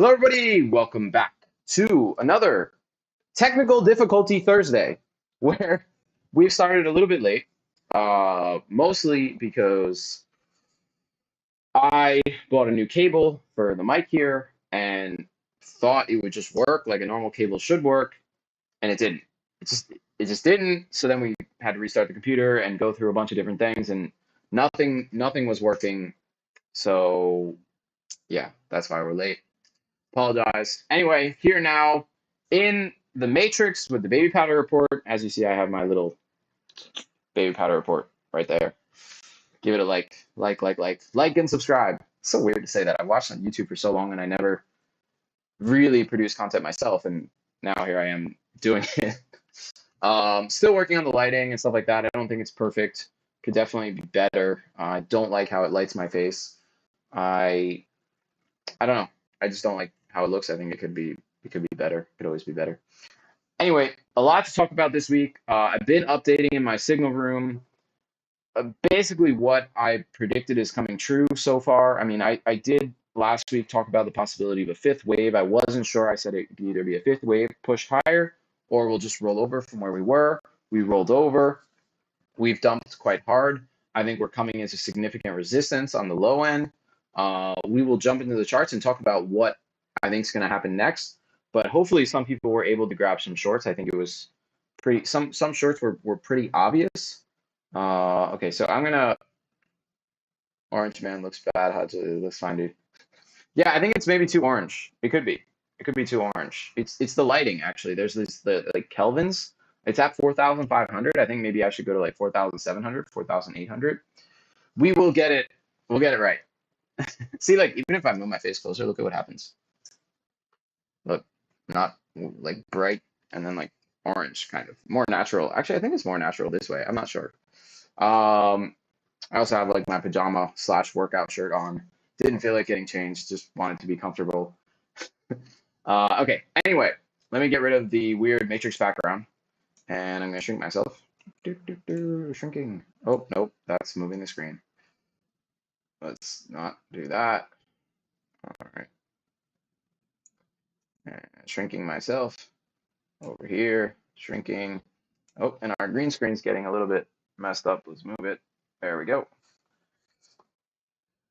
Hello, everybody. Welcome back to another technical difficulty Thursday, where we've started a little bit late, mostly because I bought a new cable for the mic here and thought it would just work like a normal cable should work, and it didn't. It just didn't. So then we had to restart the computer and go through a bunch of different things, and nothing was working. So yeah, that's why we're late. Apologize. Anyway, here now in the matrix with the baby powder report. As you see, I have my little baby powder report right there. Give it a like, and subscribe. It's so weird to say that. I watched on YouTube for so long and I never really produced content myself, and now here I am doing it. Still working on the lighting and stuff like that. I don't think it's perfect. Could definitely be better. I don't like how it lights my face. I don't know. I just don't like how it looks. I think it could be better. Could always be better. Anyway, a lot to talk about this week. I've been updating in my signal room. Basically, what I predicted is coming true so far. I mean, I did last week talk about the possibility of a fifth wave. I wasn't sure. I said it could either be a fifth wave pushed higher, or we'll just roll over from where we were. We rolled over. We've dumped quite hard. I think we're coming into significant resistance on the low end. We will jump into the charts and talk about what I think is going to happen next. But hopefully some people were able to grab some shorts. I think it was pretty, some shorts were pretty obvious. Okay, so I'm going to, orange man looks bad. Let's find it. Yeah, I think it's maybe too orange. It could be. It could be too orange. It's the lighting, actually. There's the like Kelvins. It's at 4,500. I think maybe I should go to like 4,700, 4,800. We will get it. We'll get it right. See, like, even if I move my face closer, look at what happens. Look, not like bright and then like orange, kind of more natural. Actually, I think it's more natural this way. I'm not sure. I also have like my pajama / workout shirt on. Didn't feel like getting changed. Just wanted to be comfortable. Okay. Anyway, let me get rid of the weird matrix background, and I'm gonna shrink myself. Shrinking. Oh, nope, that's moving the screen. Let's not do that. All right. And shrinking myself over here, shrinking. Oh, and our green screen's getting a little bit messed up. Let's move it. There we go.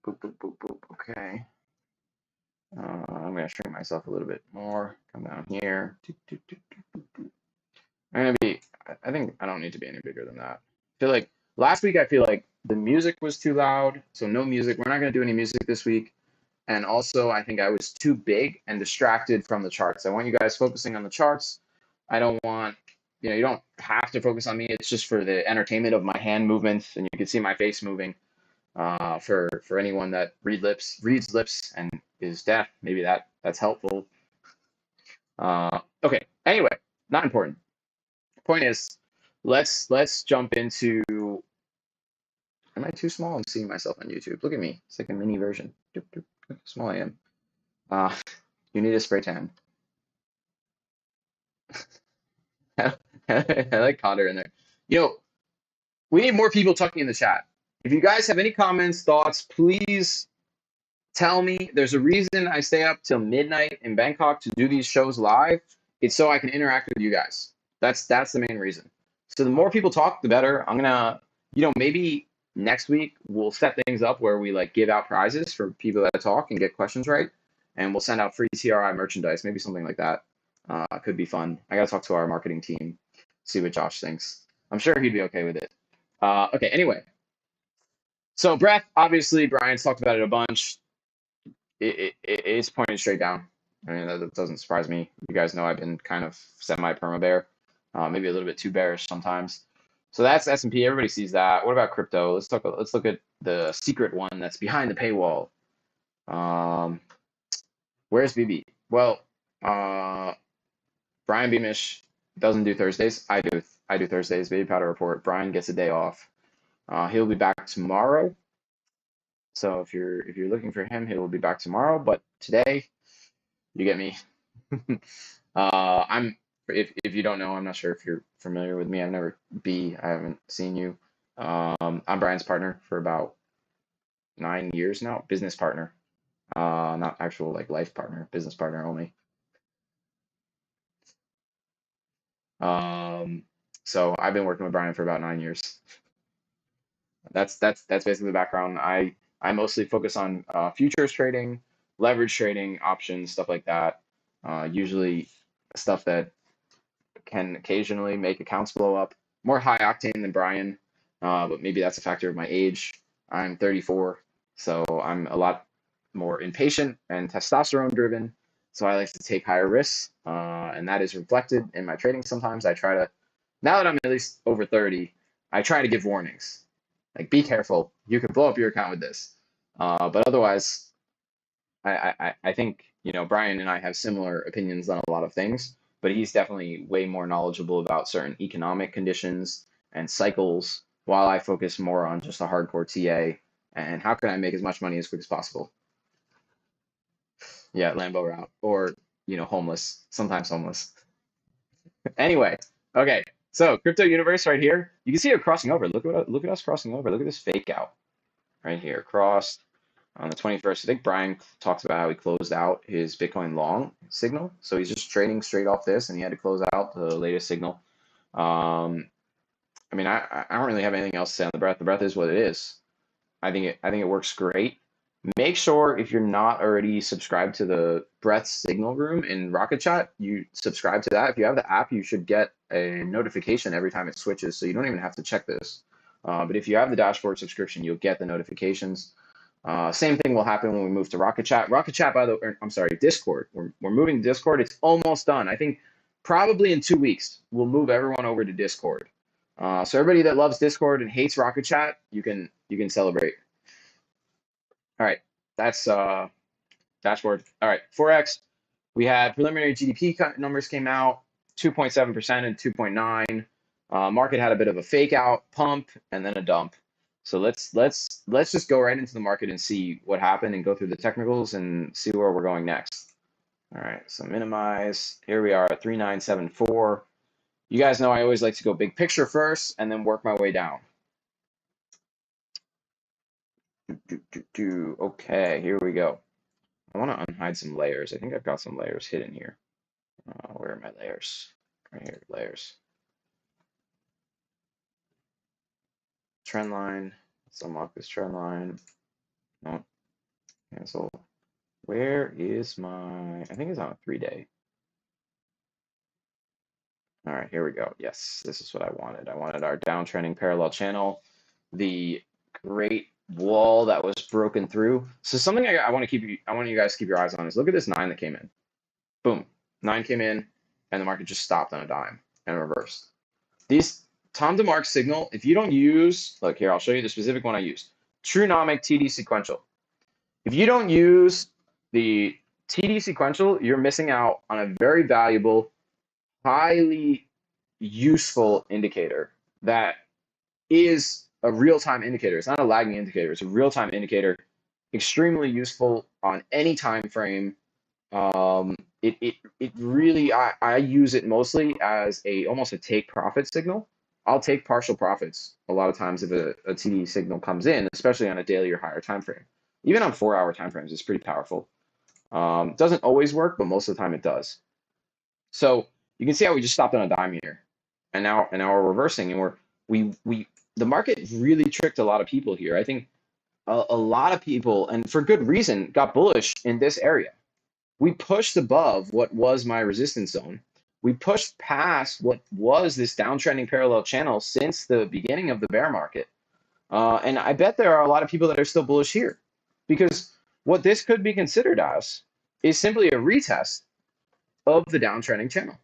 Boop, boop, boop, boop. Okay. I'm going to shrink myself a little bit more. Come down here. I'm going to be, I think I don't need to be any bigger than that. I feel like last week, I feel like the music was too loud. So no music. We're not going to do any music this week. And also, I think I was too big and distracted from the charts. I want you guys focusing on the charts. I don't want, you don't have to focus on me. It's just for the entertainment of my hand movements, and you can see my face moving. For anyone that reads lips and is deaf, maybe that's helpful. Okay. Anyway, not important. Point is, let's jump into. Am I too small? I'm seeing myself on YouTube. Look at me. It's like a mini version. Look how small I am. You need a spray tan. I like Connor in there. We need more people talking in the chat. If you guys have any comments, thoughts, please tell me. There's a reason I stay up till midnight in Bangkok to do these shows live. It's so I can interact with you guys. That's the main reason. So the more people talk, the better. I'm gonna, maybe next week we'll set things up where we like give out prizes for people that talk and get questions right, and we'll send out free TRI merchandise, maybe something like that. Could be fun. I gotta talk to our marketing team, see what Josh thinks. I'm sure he'd be okay with it. Okay, anyway. So breath, obviously, Brian's talked about it a bunch. It's pointed straight down. I mean, that doesn't surprise me. You guys know I've been kind of semi-perma bear, maybe a little bit too bearish sometimes. So that's S&P. Everybody sees that. What about crypto? Let's look at the secret one that's behind the paywall. Where's BB? Well, Brian Beamish doesn't do Thursdays. I do Thursdays. Baby powder report. Brian gets a day off. He'll be back tomorrow. So if you're looking for him, he will be back tomorrow. But today, you get me. If you don't know, I'm not sure if you're familiar with me. I haven't seen you. I'm Brian's partner for about 9 years now. Business partner. not actual like life partner, business partner only. So I've been working with Brian for about 9 years. That's basically the background. I mostly focus on futures trading, leverage trading, options, stuff like that. Usually stuff that can occasionally make accounts blow up. More high octane than Brian, but maybe that's a factor of my age. I'm 34, so I'm a lot more impatient and testosterone driven. So I like to take higher risks, and that is reflected in my trading. Sometimes I try to, now that I'm at least over 30, I try to give warnings. Like, be careful, you could blow up your account with this. But otherwise, I think, Brian and I have similar opinions on a lot of things, but he's definitely way more knowledgeable about certain economic conditions and cycles, while I focus more on just a hardcore TA and how can I make as much money as quick as possible. Yeah, Lambo route, or, homeless, sometimes homeless. Anyway, okay, so crypto universe right here. You can see it crossing over. Look at us crossing over. Look at this fake out right here, crossed on the 21st. I think Brian talks about how he closed out his Bitcoin long signal. So he's just trading straight off this, and he had to close out the latest signal. I mean, I don't really have anything else to say on the breath. The breath is what it is. I think it works great. Make sure, if you're not already subscribed to the breath signal room in Rocket Chat, you subscribe to that. If you have the app, you should get a notification every time it switches, so you don't even have to check this. But if you have the dashboard subscription, you'll get the notifications. Same thing will happen when we move to Rocket Chat. Rocket Chat, I'm sorry, Discord. We're moving to Discord. It's almost done. I think probably in 2 weeks we'll move everyone over to Discord. So everybody that loves Discord and hates Rocket Chat, you can celebrate. All right, that's dashboard. All right, Forex. We had preliminary GDP numbers came out, 2.7% and 2.9. Market had a bit of a fake out, pump, and then a dump. So let's just go right into the market and see what happened and go through the technicals and see where we're going next. All right, so minimize. Here we are at 3974. You guys know I always like to go big picture first and then work my way down. Okay, here we go. I want to unhide some layers. I think I've got some layers hidden here. Where are my layers? Right here, layers. Trend line. Let's unlock this trend line. No, cancel. Where is my, I think it's on a 3-day. All right, here we go. Yes, this is what I wanted. I wanted our downtrending parallel channel, the great wall that was broken through. So something I want you guys to keep your eyes on is look at this 9 that came in. Boom, 9 came in, and the market just stopped on a dime and reversed. These Tom DeMark signal, if you don't use, look here, I'll show you the specific one I used. Truenomic TD sequential. If you don't use the TD sequential, you're missing out on a very valuable, highly useful indicator that is a real-time indicator. It's not a lagging indicator. It's a real-time indicator, extremely useful on any time frame. It really, I use it mostly as almost a take profit signal. I'll take partial profits a lot of times if a TD signal comes in, especially on a daily or higher time frame. Even on 4-hour time frames, it's pretty powerful. Doesn't always work, but most of the time it does. So you can see how we just stopped on a dime here, and now we're reversing, and the market really tricked a lot of people here. I think a lot of people, and for good reason, got bullish in this area. We pushed above what was my resistance zone. We pushed past what was this downtrending parallel channel since the beginning of the bear market. And I bet there are a lot of people that are still bullish here, because what this could be considered as is simply a retest of the downtrending channel.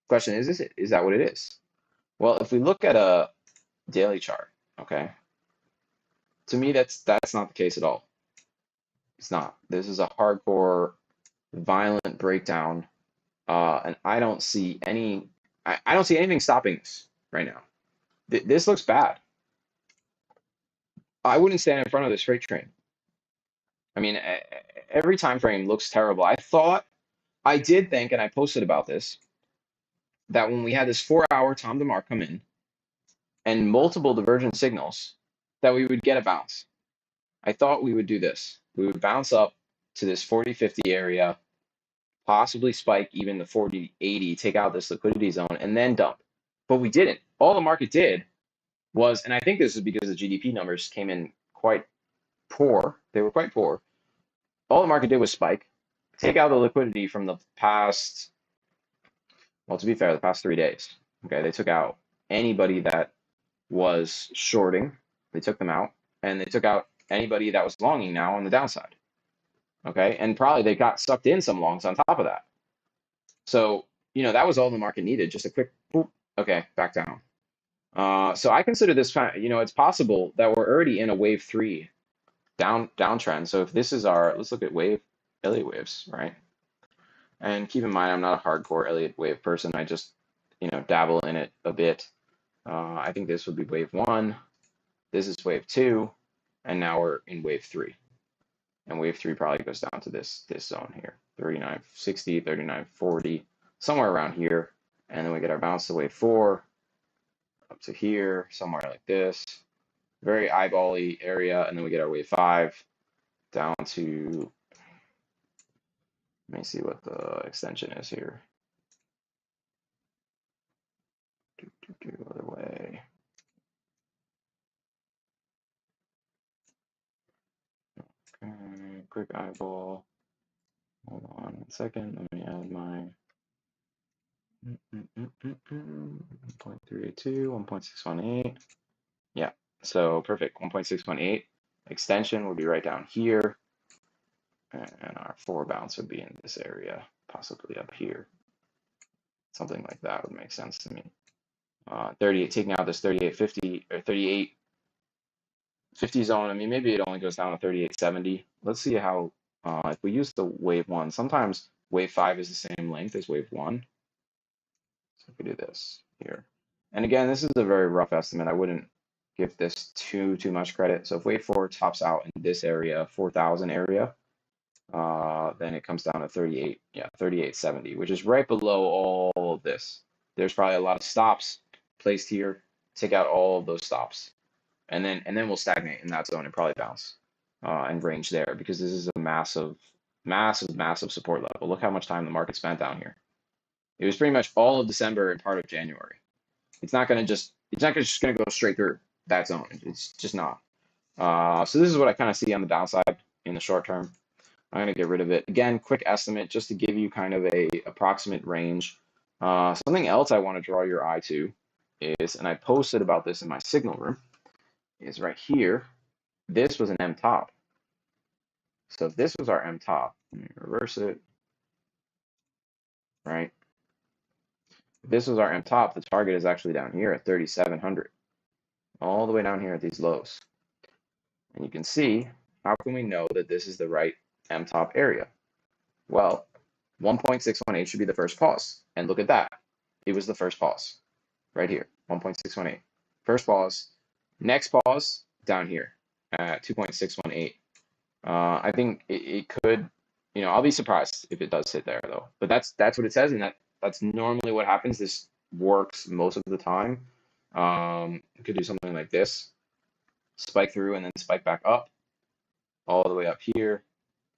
Question is that what it is? Well, if we look at a daily chart, okay, to me that's not the case at all. It's not. This is a hardcore, violent breakdown, and I don't see anything stopping this right now. This looks bad. I wouldn't stand in front of this freight train. I mean, every time frame looks terrible. I did think, and I posted about this, that when we had this 4-hour Tom DeMark come in and multiple divergent signals, that we would get a bounce. I thought we would do this. We would bounce up, to this 40-50 area, possibly spike even the 40-80, take out this liquidity zone, and then dump. But we didn't. All the market did was, and I think this is because the GDP numbers came in quite poor. They were quite poor. All the market did was spike, take out the liquidity from the past, well, to be fair, the past 3 days. Okay, they took out anybody that was shorting, they took them out, and they took out anybody that was longing now on the downside. Okay, and probably they got sucked in some longs on top of that. So, that was all the market needed, just a quick, boop, okay, back down. So I consider this kind of, it's possible that we're already in a wave 3 downtrend. So if this is let's look at Elliott waves, right? And keep in mind, I'm not a hardcore Elliott wave person. I just, dabble in it a bit. I think this would be wave 1. This is wave 2, and now we're in wave 3. And wave 3 probably goes down to this zone here, 39.60, 39.40, somewhere around here. And then we get our bounce to wave 4, up to here, somewhere like this. Very eyeball-y area, and then we get our wave 5 down to, let me see what the extension is here. Other way. Okay, quick eyeball. Hold on 1 second. Let me add my 1.382, 1.618. Yeah, so perfect. 1.618 extension would be right down here, and our 4 bounce would be in this area, possibly up here. Something like that would make sense to me. 38, taking out this 38.50 or 38.50 zone. I mean, maybe it only goes down to 38.70. Let's see how, if we use the wave 1, sometimes wave 5 is the same length as wave 1. So if we do this here, and again, this is a very rough estimate. I wouldn't give this too much credit. So if wave 4 tops out in this area, 4,000 area, then it comes down to 38.70, which is right below all of this. There's probably a lot of stops placed here. Take out all of those stops, and then we'll stagnate in that zone and probably bounce and range there, because this is a massive support level. Look how much time the market spent down here. It was pretty much all of December and part of January. It's not just gonna go straight through that zone. It's just not. So this is what I kind of see on the downside in the short term. I'm going to get rid of it. Again, quick estimate just to give you kind of a approximate range. Something else I want to draw your eye to is, and I posted about this in my signal room, is right here. This was an M top. So if this was our M top, let me reverse it, right? If this was our M top, the target is actually down here at 3,700, all the way down here at these lows. And you can see, how can we know that this is the right M top area? Well, 1.618 should be the first pause. And look at that. It was the first pause right here, 1.618. First pause. Next pause down here at 2.618. I think it could, I'll be surprised if it does hit there though. But that's what it says, and that's normally what happens. This works most of the time. You could do something like this. Spike through and then spike back up all the way up here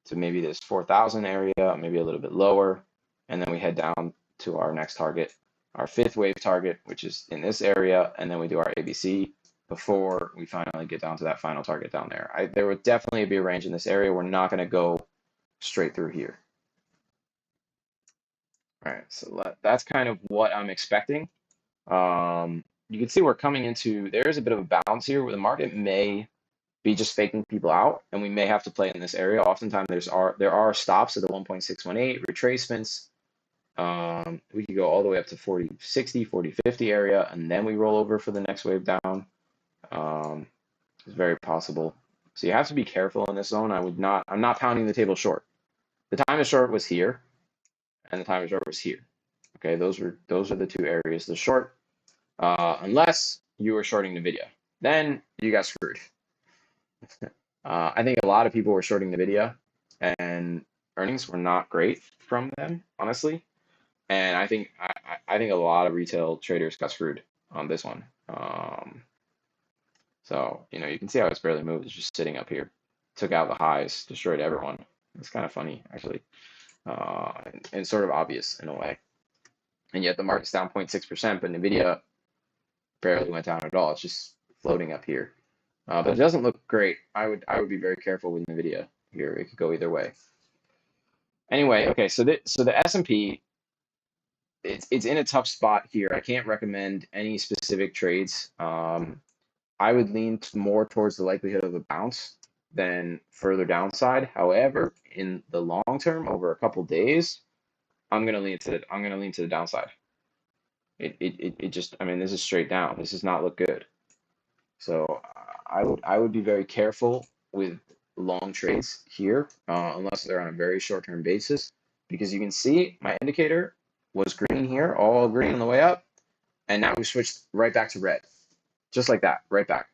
to maybe this 4,000 area, maybe a little bit lower, and then we head down to our next target, our 5th wave target, which is in this area, and then we do our ABC before we finally get down to that final target down there. There would definitely be a range in this area. We're not going to go straight through here. All right, so that's kind of what I'm expecting. You can see we're coming into, there is a bit of a bounce here where the market may be just faking people out, and we may have to play in this area. Oftentimes there are stops at the 1.618 retracements. We could go all the way up to 40.60, 40.50 area, and then we roll over for the next wave down. It's very possible. So you have to be careful in this zone. I'm not pounding the table short. The time to short was here, and the time to short was here. Okay, those are the 2 areas to short. Unless you were shorting Nvidia, then you got screwed. I think a lot of people were shorting Nvidia, and earnings were not great from them, honestly. And I think a lot of retail traders got screwed on this one. So you can see how it's barely moved. It's just sitting up here. Took out the highs, destroyed everyone. It's kind of funny, actually, and sort of obvious in a way. And yet the market's down 0.6%, but Nvidia barely went down at all. It's just floating up here. But it doesn't look great. I would be very careful with Nvidia here. It could go either way. Anyway, okay, so the S&P, it's in a tough spot here. I can't recommend any specific trades. I would lean more towards the likelihood of a bounce than further downside. However, in the long term, over a couple days, I'm gonna lean to the downside. It just, I mean, this is straight down. This does not look good. So I would be very careful with long trades here, unless they're on a very short-term basis, because you can see my indicator was green here, all green on the way up, and now we switched right back to red, just like that, right back.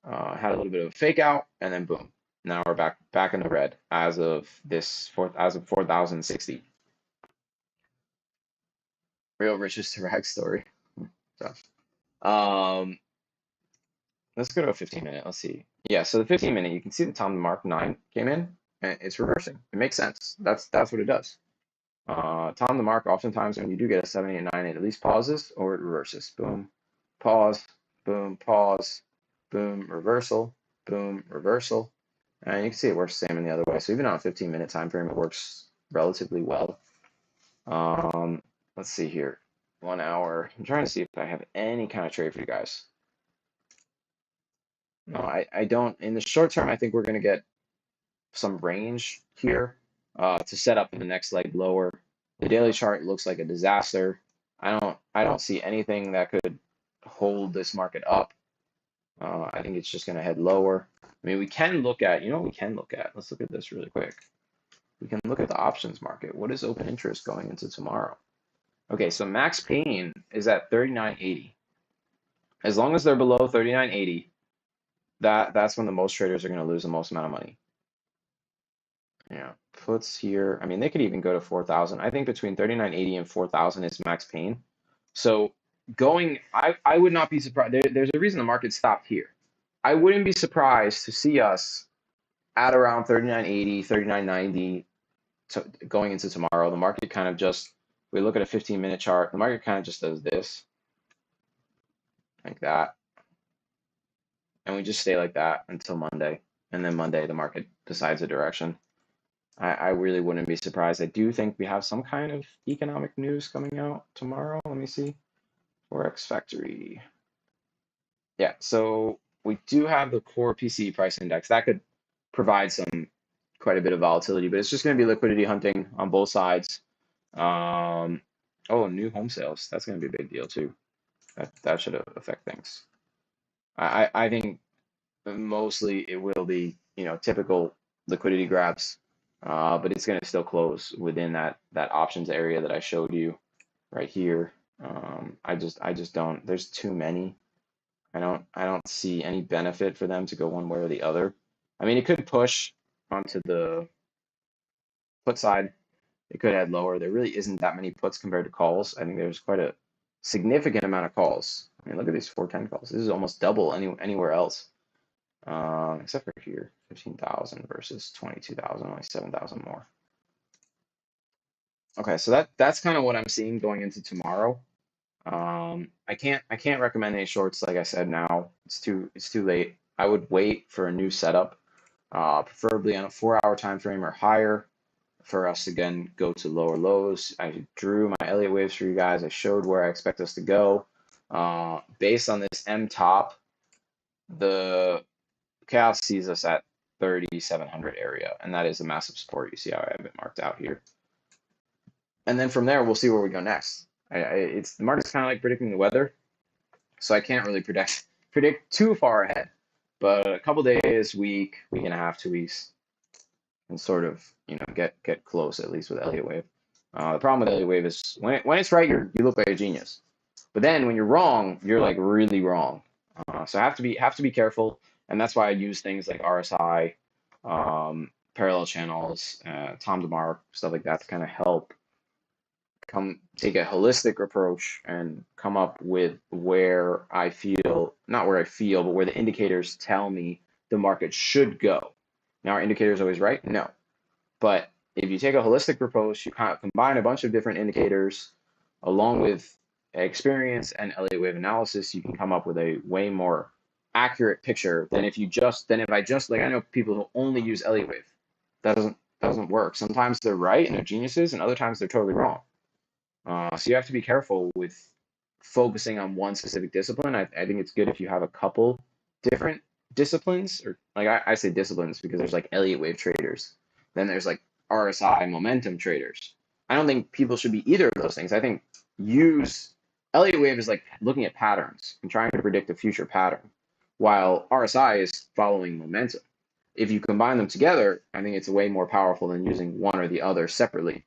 Had a little bit of a fake out, and then boom, now we're back in the red as of 4,060. Real riches to rag story. So, let's go to a 15-minute. Let's see. Yeah, so the 15-minute, you can see the time the mark 9 came in, and it's reversing. It makes sense. That's what it does. Time the mark, oftentimes when you do get a 7, 8, 9, it at least pauses or it reverses. Boom, pause, boom, pause, boom, reversal, boom, reversal. And you can see it works the same in the other way. So even on a 15-minute time frame, it works relatively well. Let's see here. 1 hour. I'm trying to see if I have any kind of trade for you guys. No, I don't. In the short term, I think we're going to get some range here to set up in the next leg lower. The daily chart looks like a disaster. I don't see anything that could hold this market up. I think it's just going to head lower. I mean, we can look at, you know what we can look at? Let's look at this really quick. We can look at the options market. What is open interest going into tomorrow? Okay, so max pain is at 39.80. As long as they're below 39.80, that's when the most traders are going to lose the most amount of money. Yeah, puts here. I mean, they could even go to 4,000. I think between 39.80 and 4,000 is max pain. So I would not be surprised. There's a reason the market stopped here. I wouldn't be surprised to see us at around 39.80, 39.90 going into tomorrow. The market kind of just, we look at a 15-minute chart, the market kind of just does this, like that. And we just stay like that until Monday. And then Monday, the market decides the direction. I really wouldn't be surprised. I do think we have some kind of economic news coming out tomorrow. Let me see. Forex Factory. Yeah, so we do have the core PCE price index. That could provide quite a bit of volatility, but it's just going to be liquidity hunting on both sides. Oh, new home sales. That's going to be a big deal too. That should affect things. I think mostly it will be, typical liquidity grabs. But it's going to still close within that options area that I showed you right here. I just don't. There's too many. I don't see any benefit for them to go one way or the other. I mean, it could push onto the put side. It could head lower. There really isn't that many puts compared to calls. I think there's quite a significant amount of calls. I mean, look at these 410 calls. This is almost double anywhere else. Except for here, 15,000 versus 22,000, only 7,000 more. Okay, so that's kind of what I'm seeing going into tomorrow. I can't recommend any shorts, like I said. Now it's too late. I would wait for a new setup, preferably on a 4-hour time frame or higher, for us to again go to lower lows. I drew my Elliott waves for you guys. I showed where I expect us to go. Based on this M top, the chaos sees us at 3,700 area, and that is a massive support. You see how I have it marked out here. And then from there, we'll see where we go next. The market's kind of like predicting the weather, so I can't really predict too far ahead. But a couple days, week and a half, 2 weeks, and sort of get close at least with Elliott wave. The problem with Elliott wave is when it's right, you look like a genius, but then when you're wrong, you're like really wrong. So I have to be careful, and that's why I use things like RSI, parallel channels, time to mark, stuff like that to kind of help take a holistic approach and come up with where I feel, not where I feel, but where the indicators tell me the market should go. Now, are indicators always right? No. But if you take a holistic approach, you kind of combine a bunch of different indicators along with experience and Elliott wave analysis, you can come up with a way more accurate picture than if I just like I know people who only use Elliott wave. That doesn't work. Sometimes they're right and they're geniuses, and other times they're totally wrong. So you have to be careful with focusing on one specific discipline. I think it's good if you have a couple different disciplines, or like I say disciplines because there's like Elliott wave traders, then there's like RSI momentum traders. I don't think people should be either of those things. I think use Elliott wave is like looking at patterns and trying to predict a future pattern, while RSI is following momentum. If you combine them together, I think it's way more powerful than using one or the other separately.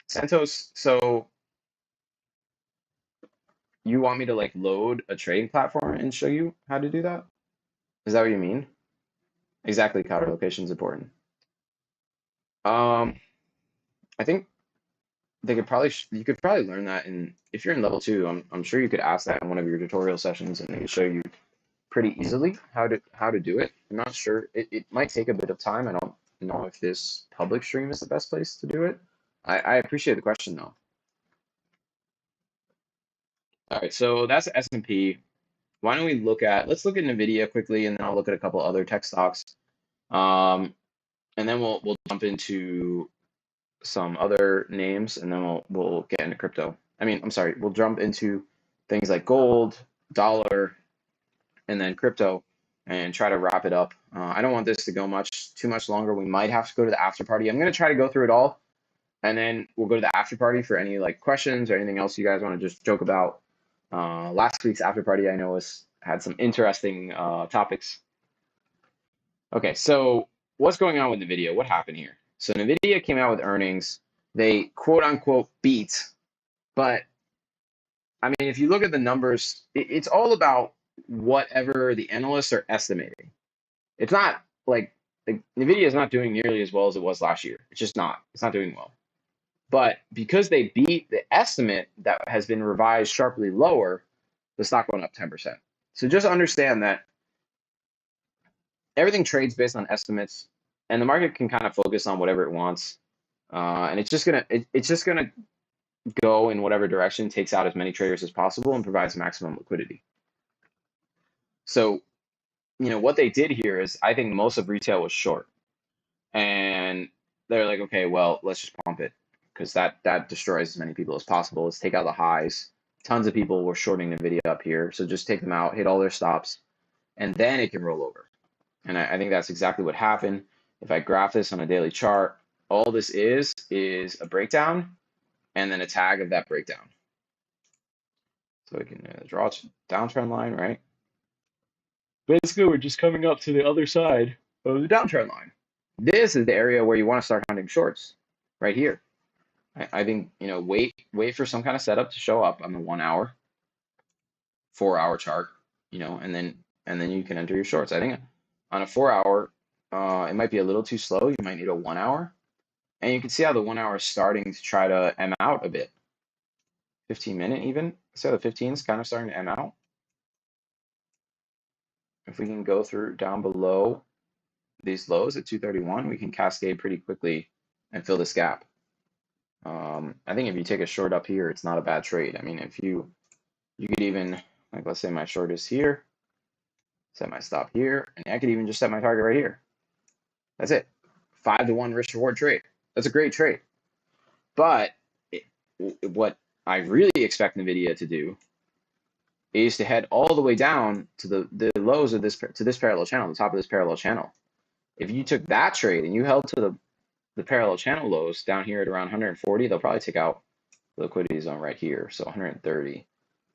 Santos, so you want me to like load a trading platform and show you how to do that? Is that what you mean? Exactly, counter location is important. I think you could probably learn that if you're in level 2, I'm sure you could ask that in one of your tutorial sessions and they could show you pretty easily how to do it. I'm not sure. It might take a bit of time. I don't know if this public stream is the best place to do it. I appreciate the question though. All right, so that's S&P. Why don't we let's look at Nvidia quickly, and then I'll look at a couple other tech stocks. And then we'll jump into some other names, and then we'll get into crypto. I'm sorry, we'll jump into things like gold, dollar, and then crypto, and try to wrap it up. I don't want this to go too much longer. We might have to go to the after party. I'm gonna try to go through it all, and then we'll go to the after party for any like questions or anything else you guys want to just joke about. Last week's after party I know had some interesting topics. Okay, so what's going on with NVIDIA? What happened here? So NVIDIA came out with earnings. They quote unquote beat, but if you look at the numbers, it's all about whatever the analysts are estimating. It's not like NVIDIA is not doing nearly as well as it was last year. It's just not. It's not doing well. But because they beat the estimate that has been revised sharply lower, the stock went up 10%. So just understand that everything trades based on estimates, and the market can kind of focus on whatever it wants, and it's just gonna go in whatever direction takes out as many traders as possible and provides maximum liquidity. So, what they did here is I think most of retail was short, and they're like, okay, well, let's just pump it because that destroys as many people as possible. Let's take out the highs. Tons of people were shorting NVIDIA up here, so just take them out, hit all their stops, and then it can roll over. And I think that's exactly what happened. If I graph this on a daily chart, all this is a breakdown and then a tag of that breakdown. So we can draw a downtrend line, right? Basically, we're just coming up to the other side of the downtrend line. This is the area where you want to start hunting shorts, right here. I think, wait for some kind of setup to show up on the 1 hour, 4 hour chart, and then you can enter your shorts. I think on a 4 hour, it might be a little too slow. You might need a 1 hour. And you can see how the 1 hour is starting to try to M out a bit. 15-minute even. So the 15 is kind of starting to M out. If we can go through down below these lows at 231, we can cascade pretty quickly and fill this gap. I think if you take a short up here, it's not a bad trade. If you could even, like, let's say my short is here, set my stop here, and I could even just set my target right here. That's it. 5-to-1 risk reward trade. That's a great trade. But what I really expect NVIDIA to do is to head all the way down to the lows of this parallel channel, the top of this parallel channel. If you took that trade and you held to the parallel channel lows down here at around 140, they'll probably take out the liquidity zone right here. So 130.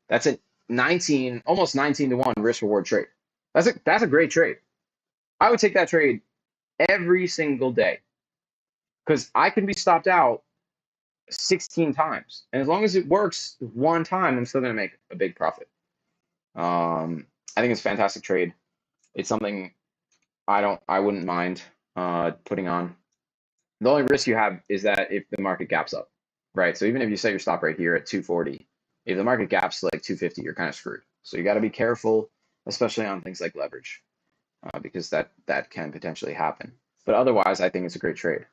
That's a almost 19-to-1 risk reward trade. That's a great trade. I would take that trade every single day because I can be stopped out 16 times. And as long as it works one time, I'm still going to make a big profit. I think it's a fantastic trade. It's something I wouldn't mind putting on. The only risk you have is that if the market gaps up, right? So even if you set your stop right here at 240, if the market gaps to like 250, you're kind of screwed. So you got to be careful especially on things like leverage, because that can potentially happen. But otherwise, I think it's a great trade.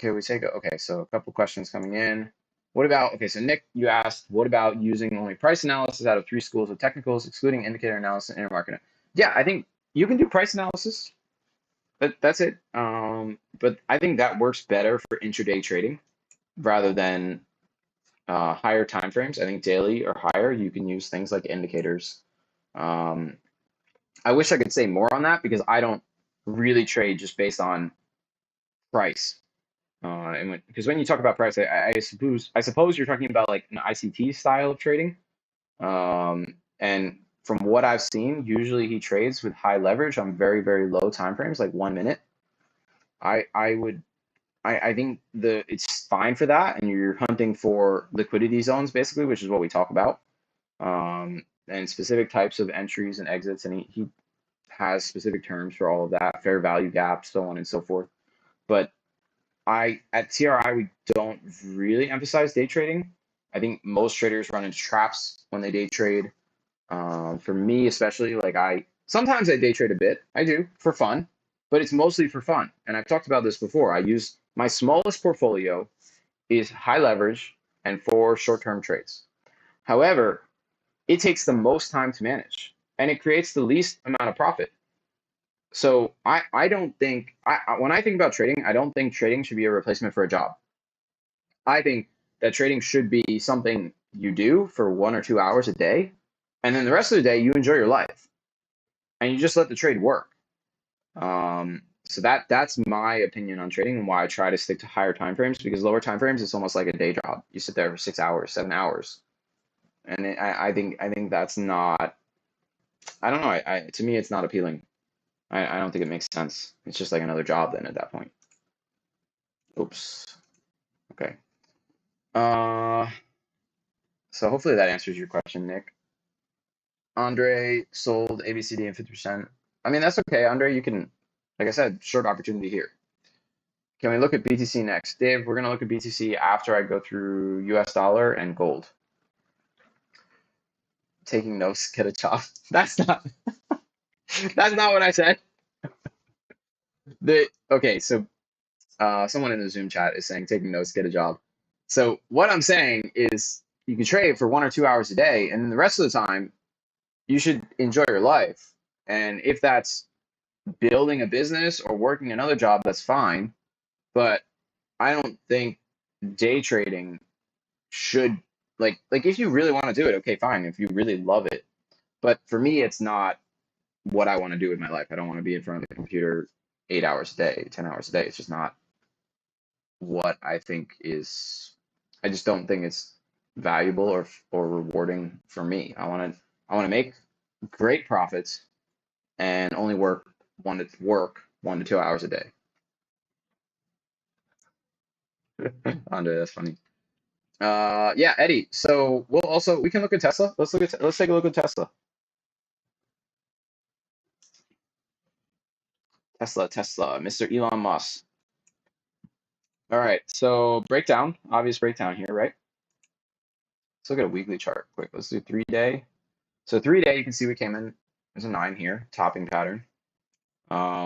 Okay, so a couple questions coming in. What about, okay, so Nick, you asked, what about using only price analysis out of 3 schools of technicals, excluding indicator analysis and intermarket? Yeah, I think you can do price analysis. That's it. But I think that works better for intraday trading rather than higher time frames. I think daily or higher, you can use things like indicators. I wish I could say more on that because I don't really trade just based on price. Because when you talk about price, I suppose you're talking about like an ICT style of trading. And from what I've seen, usually he trades with high leverage on very, very low time frames, like 1 minute. I think it's fine for that, and you're hunting for liquidity zones basically, which is what we talk about, and specific types of entries and exits, and he has specific terms for all of that, fair value gaps, so on and so forth. But at TRI we don't really emphasize day trading. I think most traders run into traps when they day trade. For me especially, like sometimes I day trade a bit. I do for fun, but it's mostly for fun. And I've talked about this before. I use my smallest portfolio is high leverage and 4 short-term trades. However, it takes the most time to manage and it creates the least amount of profit. So I don't think when I think about trading, I don't think trading should be a replacement for a job. I think that trading should be something you do for 1 or 2 hours a day, and then the rest of the day you enjoy your life and you just let the trade work. So that's my opinion on trading and why I try to stick to higher time frames, because lower time frames it's almost like a day job. You sit there for 6 hours, 7 hours, and I think that's not. I don't know. To me it's not appealing. I don't think it makes sense. It's just like another job then at that point. Oops. Okay. So hopefully that answers your question, Nick. Andre sold ABCD in 50%. I mean, that's okay, Andre. You can, like I said, short opportunity here. Can we look at BTC next? Dave, we're going to look at BTC after I go through US dollar and gold. Taking notes, get a job. That's not that's not what I said. Okay, so someone in the Zoom chat is saying taking notes, get a job. So what I'm saying is you can trade for 1 or 2 hours a day, and then the rest of the time you should enjoy your life. And if that's building a business or working another job, that's fine. But I don't think day trading should like if you really want to do it, okay, fine. If you really love it. But for me, it's not what I want to do with my life. I don't want to be in front of the computer 8 hours a day, 10 hours a day. It's just not what I think is. I just don't think it's valuable or rewarding for me. I want to make great profits and only work 1 to 2 hours a day. Andre, that's funny. Yeah, Eddie. So we can look at Tesla. Let's take a look at Tesla. Tesla, Mr. Elon Musk. All right, so obvious breakdown here, right? Let's look at a weekly chart quick. Let's do 3-day. So 3-day, you can see we came in. There's a 9 here, topping pattern.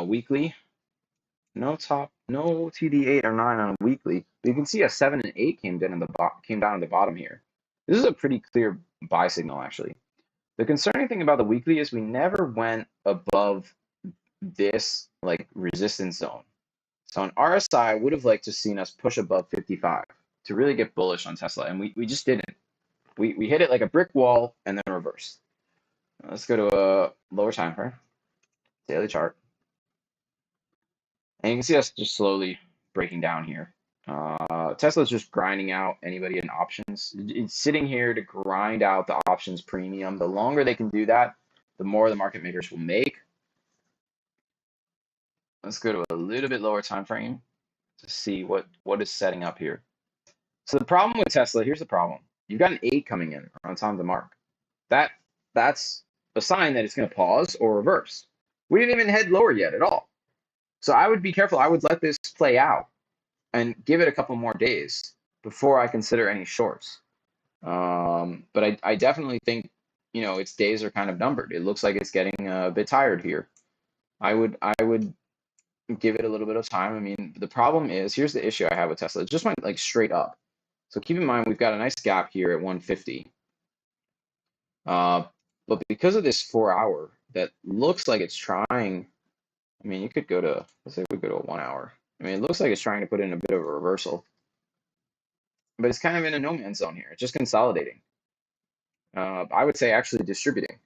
Weekly, no TD8 or 9 on a weekly. But you can see a 7 and 8 came down at the bottom here. This is a pretty clear buy signal, actually. The concerning thing about the weekly is we never went above this like resistance zone. So on RSI, I would have liked to seen us push above 55 to really get bullish on Tesla, and we just didn't. We hit it like a brick wall and then reversed. Let's go to a lower time frame, daily chart, and you can see us just slowly breaking down here. Tesla's just grinding out anybody in options. It's sitting here to grind out the options premium. The longer they can do that, the more the market makers will make. Let's go to a little bit lower time frame to see what is setting up here. So the problem with Tesla, here's the problem. You've got an 8 coming in on time of the mark. That's a sign that it's going to pause or reverse. We didn't even head lower yet at all. So I would be careful. I would let this play out and give it a couple more days before I consider any shorts. But I definitely think, its days are kind of numbered. It looks like it's getting a bit tired here. I would give it a little bit of time. I mean, the problem is, here's the issue I have with Tesla. It just went like straight up. So keep in mind, we've got a nice gap here at 150. But because of this 4 hour that looks like it's trying, I mean, you could go to, let's say we go to a 1 hour. I mean, it looks like it's trying to put in a bit of a reversal, but it's kind of in a no man's zone here. It's just consolidating. I would say actually distributing.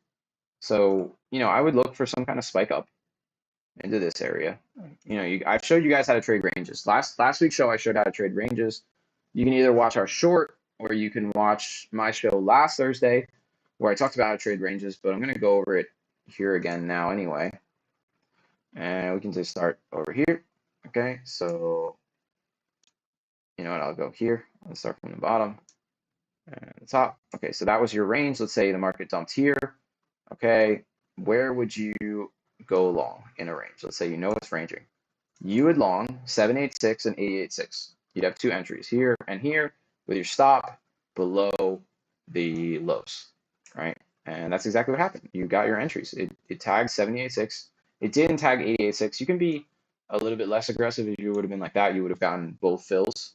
So, I would look for some kind of spike up into this area. I've showed you guys how to trade ranges. Last week's show, I showed how to trade ranges. You can either watch our short or you can watch my show last Thursday where I talked about how to trade ranges, but I'm going to go over it here again now anyway. And we can just start over here. Okay, so you know what, I'll go here. Let's start from the bottom and the top. Okay, so that was your range. Let's say the market dumped here. Okay, where would you go long in a range? Let's say it's ranging. You would long 786 and 886. You'd have two entries here and here with your stop below the lows, right? And that's exactly what happened. You got your entries. It tagged 786. It didn't tag 886. You can be a little bit less aggressive. If you would have been like that, you would have gotten both fills.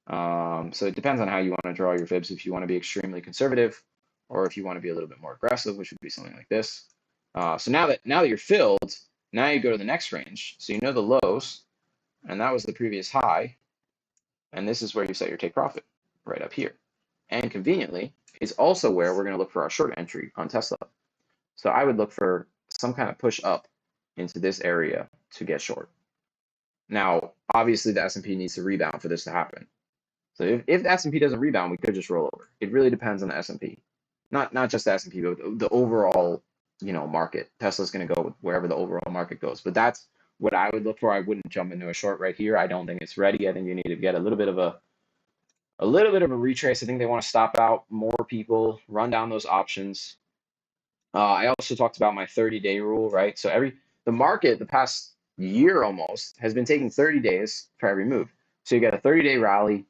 So it depends on how you want to draw your fibs. If you want to be extremely conservative, or if you want to be a little bit more aggressive, which would be something like this. So now that you're filled, now you go to the next range. So you know the lows, and that was the previous high, and this is where you set your take profit, right up here. And conveniently, is also where we're going to look for our short entry on Tesla. So I would look for some kind of push up into this area to get short. Now, obviously, the S&P needs to rebound for this to happen. So if the S&P doesn't rebound, we could just roll over. It really depends on the S&P, not just the S&P, but the overall market. Tesla's going to go wherever the overall market goes. But that's what I would look for. I wouldn't jump into a short right here. I don't think it's ready. I think you need to get a little bit of a retrace. I think they want to stop out more people, run down those options. I also talked about my 30-day rule, right? So the market the past year almost has been taking 30 days for every move. So you get a 30-day rally,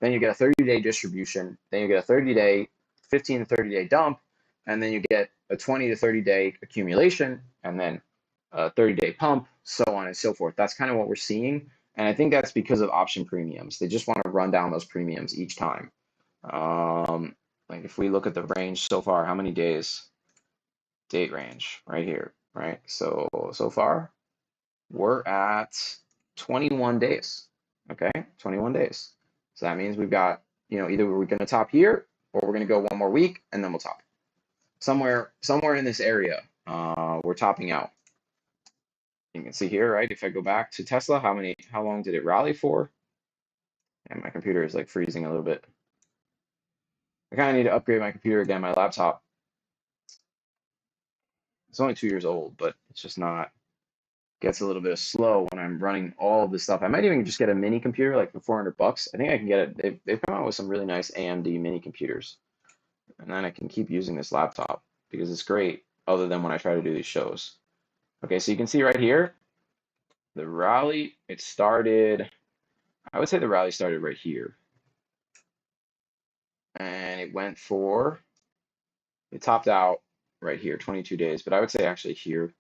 then you get a 30-day distribution, then you get a 30-day, 15 to 30-day dump, and then you get a 20 to 30-day accumulation, and then a 30-day pump, so on and so forth. That's kind of what we're seeing. And I think that's because of option premiums. They just want to run down those premiums each time. Like if we look at the range so far, how many days? Date range right here, right? So far, we're at 21 days. Okay, 21 days. So that means we've got, either we're going to top here or we're going to go one more week and then we'll top. Somewhere in this area, we're topping out. You can see here, right? If I go back to Tesla, how long did it rally for? And my computer is like freezing a little bit. I kind of need to upgrade my computer again, my laptop. It's only 2 years old, but it's just not, gets a little bit slow when I'm running all of this stuff. I might even just get a mini computer like for $400. I think I can get it. They've come out with some really nice AMD mini computers. And then I can keep using this laptop because it's great other than when I try to do these shows. Okay, so you can see right here, the rally, I would say the rally started right here. And it topped out right here, 22 days. But I would say actually here,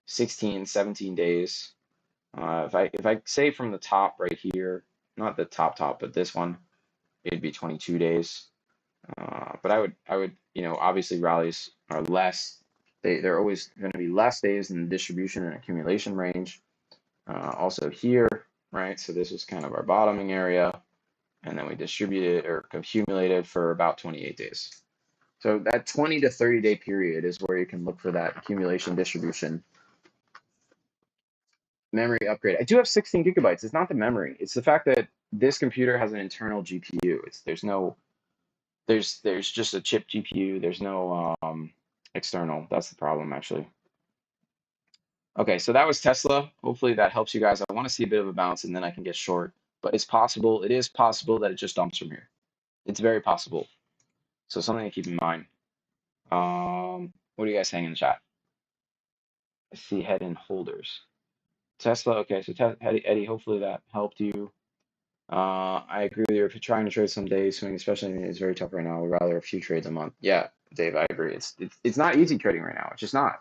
16, 17 days. If I say from the top right here, not the top, but this one, it'd be 22 days. But I would, obviously rallies are less. They're always going to be less days in the distribution and accumulation range. Also here, right? So this is kind of our bottoming area, and then we distributed or accumulated for about 28 days. So that 20 to 30-day period is where you can look for that accumulation distribution. Memory upgrade. I do have 16 gigabytes. It's not the memory. It's the fact that this computer has an internal GPU. There's just a chip GPU. There's no external. That's the problem, actually. Okay, so that was Tesla. Hopefully that helps you guys. I want to see a bit of a bounce and then I can get short. But it's possible. It is possible that it just dumps from here. It's very possible. So something to keep in mind. What are you guys saying in the chat? I see head and holders. Tesla. Okay, so Eddie, hopefully that helped you. I agree with you. If you're trying to trade some day swing, especially, it's very tough right now. We'd rather a few trades a month. Yeah, Dave, I agree. It's not easy trading right now. It's just not.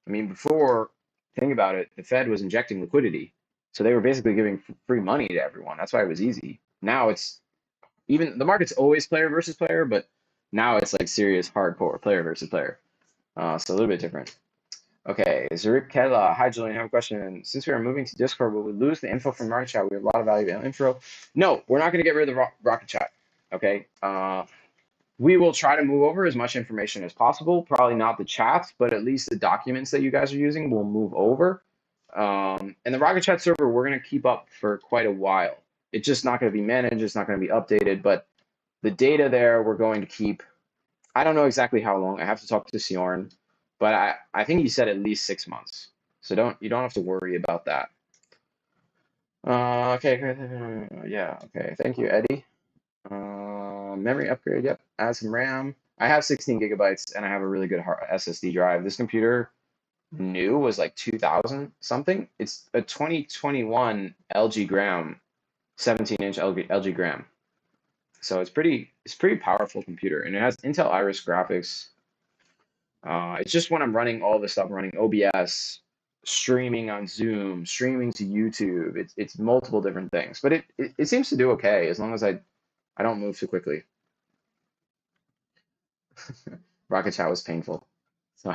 I mean, before, think about it, the Fed was injecting liquidity. So they were basically giving free money to everyone. That's why it was easy. Now it's even the market's always player versus player, but now it's like serious hardcore player versus player. So a little bit different. Okay, Zarip Kela. Hi, Julian. I have a question. Since we are moving to Discord, will we lose the info from Rocket Chat? We have a lot of valuable info. No, we're not going to get rid of the Rocket Chat. Okay. We will try to move over as much information as possible. Probably not the chats, but at least the documents that you guys are using will move over. And the Rocket Chat server, we're going to keep up for quite a while. It's just not going to be managed. It's not going to be updated. But the data there, we're going to keep. I don't know exactly how long. I have to talk to Sion, but I think he said at least 6 months. So you don't have to worry about that. Okay. Yeah. Okay. Thank you, Eddie. Memory upgrade. Yep. Add some RAM. I have 16 gigabytes and I have a really good SSD drive. This computer new was like 2000 something. It's a 2021 LG Gram, 17-inch LG Gram. So it's pretty powerful computer, and it has Intel Iris graphics. It's just when I'm running all this stuff, running OBS, streaming on Zoom, streaming to YouTube. It's multiple different things, but it seems to do okay as long as I don't move too quickly. Rocket Chat was painful. So,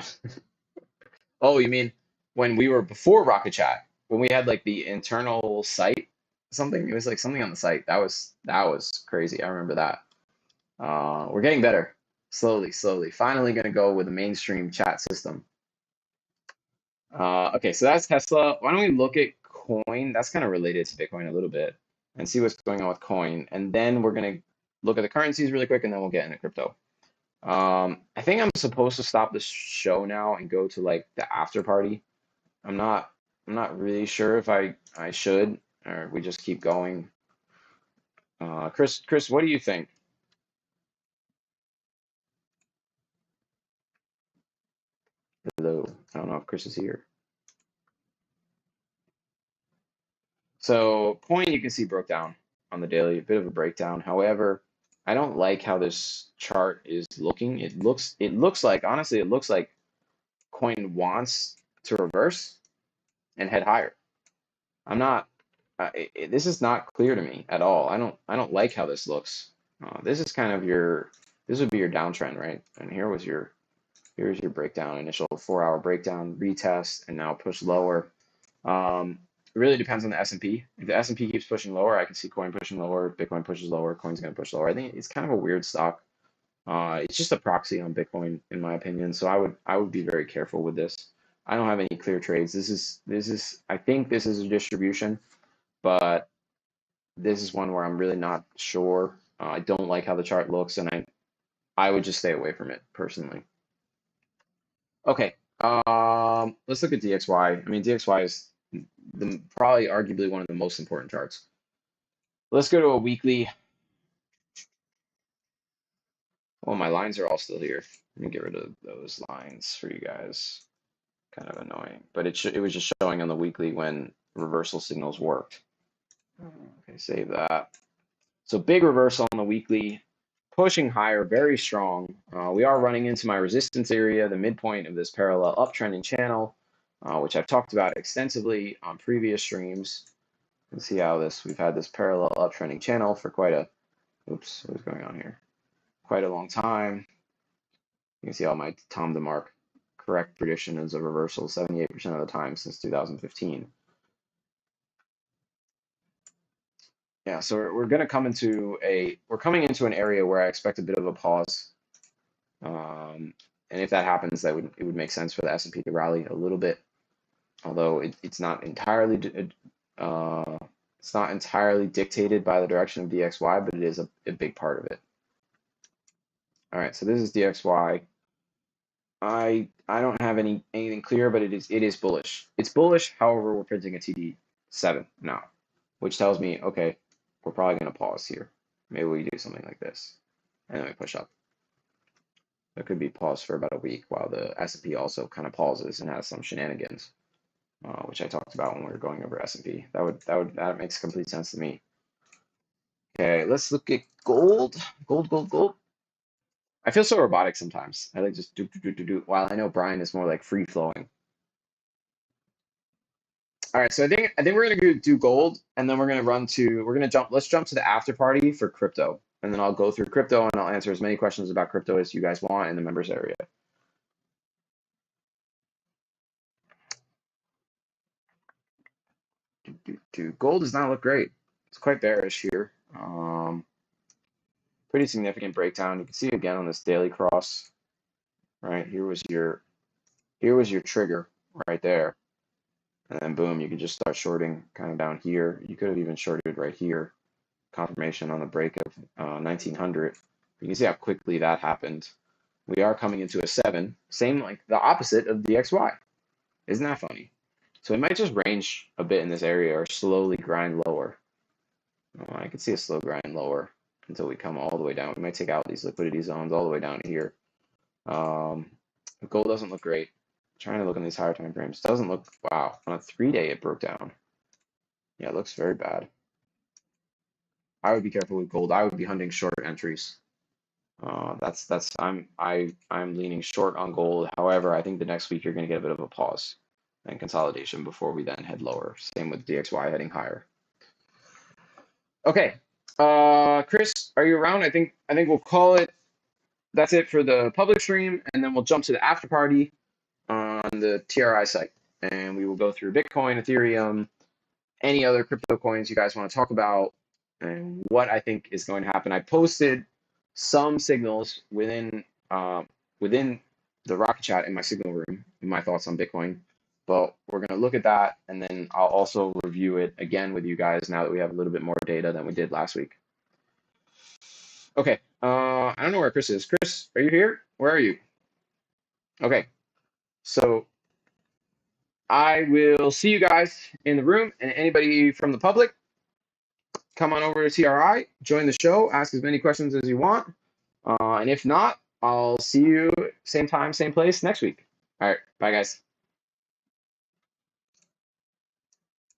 oh, you mean when we were before Rocket Chat, when we had like the internal site, something? It was like something on the site. That was crazy. I remember that. We're getting better, slowly, slowly. Finally, gonna go with a mainstream chat system. Okay, so that's Tesla. Why don't we look at Coin? That's kind of related to Bitcoin a little bit, and see what's going on with Coin. And then we're gonna look at the currencies really quick, and then we'll get into crypto. I think I'm supposed to stop the show now and go to like the after party. I'm not really sure if I should, or we just keep going. Chris, what do you think? Hello. I don't know if Chris is here. So Coin, you can see broke down on the daily, a bit of a breakdown. However, I don't like how this chart is looking. It looks like, honestly, it looks like Coin wants to reverse and head higher. I'm not. This is not clear to me at all. I don't like how this looks. This is kind of your. This would be your downtrend, right? And here's your breakdown, initial 4-hour breakdown, retest, and now push lower. It really depends on the S&P. If the S&P keeps pushing lower, I can see Coin pushing lower. Bitcoin pushes lower, Coin's going to push lower. I think it's kind of a weird stock. It's just a proxy on Bitcoin, in my opinion. So I would be very careful with this. I don't have any clear trades. This is I think this is a distribution, but this is one where I'm really not sure. I don't like how the chart looks, and I would just stay away from it personally. Okay, let's look at DXY. I mean, DXY is probably arguably one of the most important charts. Let's go to a weekly. Well, my lines are all still here. Let me get rid of those lines for you guys. Kind of annoying, but it was just showing on the weekly when reversal signals worked. Okay, save that. So big reversal on the weekly, pushing higher, very strong. We are running into my resistance area, the midpoint of this parallel uptrending channel, which I've talked about extensively on previous streams. You can see how we've had this parallel uptrending channel for quite a, oops, what's going on here? Quite a long time. You can see all my Tom DeMark correct prediction is a reversal 78% of the time since 2015. Yeah, so we're going to come into coming into an area where I expect a bit of a pause. And if that happens, it would make sense for the S&P to rally a little bit, although it's not entirely dictated by the direction of DXY, but it is a big part of it. All right, so this is DXY. I don't have anything clear, but it is bullish. It's bullish. However, we're printing a TD7 now, which tells me, okay, we're probably going to pause here. Maybe we do something like this, and then we push up. There could be pause for about a week while the S&P also kind of pauses and has some shenanigans, which I talked about when we were going over S&P. That makes complete sense to me. Okay, let's look at gold. Gold. I feel so robotic sometimes. I like just do. While I know Brian is more like free flowing. All right, so I think we're gonna do gold, and then let's jump to the after party for crypto, and then I'll go through crypto and I'll answer as many questions about crypto as you guys want in the members area. Gold does not look great. It's quite bearish here. Pretty significant breakdown. You can see again on this daily cross, right? Here was your trigger right there. And then boom, you can just start shorting kind of down here. You could have even shorted right here. Confirmation on the break of 1900. You can see how quickly that happened. We are coming into a 7. Same like the opposite of DXY. Isn't that funny? So it might just range a bit in this area or slowly grind lower. I could see a slow grind lower until we come all the way down. We might take out these liquidity zones all the way down here. Gold doesn't look great. Trying to look in these higher time frames. Doesn't look, wow. On a 3-day, it broke down. Yeah, it looks very bad. I would be careful with gold. I would be hunting short entries. I'm leaning short on gold. However, I think the next week you're going to get a bit of a pause and consolidation before we then head lower. Same with DXY heading higher. Okay, Chris, are you around? I think we'll call it. That's it for the public stream, and then we'll jump to the after party on the TRI site, and we will go through Bitcoin, Ethereum, any other crypto coins you guys want to talk about, and what I think is going to happen. I posted some signals within the Rocket Chat in my signal room, my thoughts on Bitcoin. But we're going to look at that, and then I'll also review it again with you guys now that we have a little bit more data than we did last week. Okay, I don't know where Chris is. Chris, are you here? Where are you? Okay, so I will see you guys in the room, and anybody from the public, come on over to TRI, join the show, ask as many questions as you want. And if not, I'll see you same time, same place next week. All right, bye guys.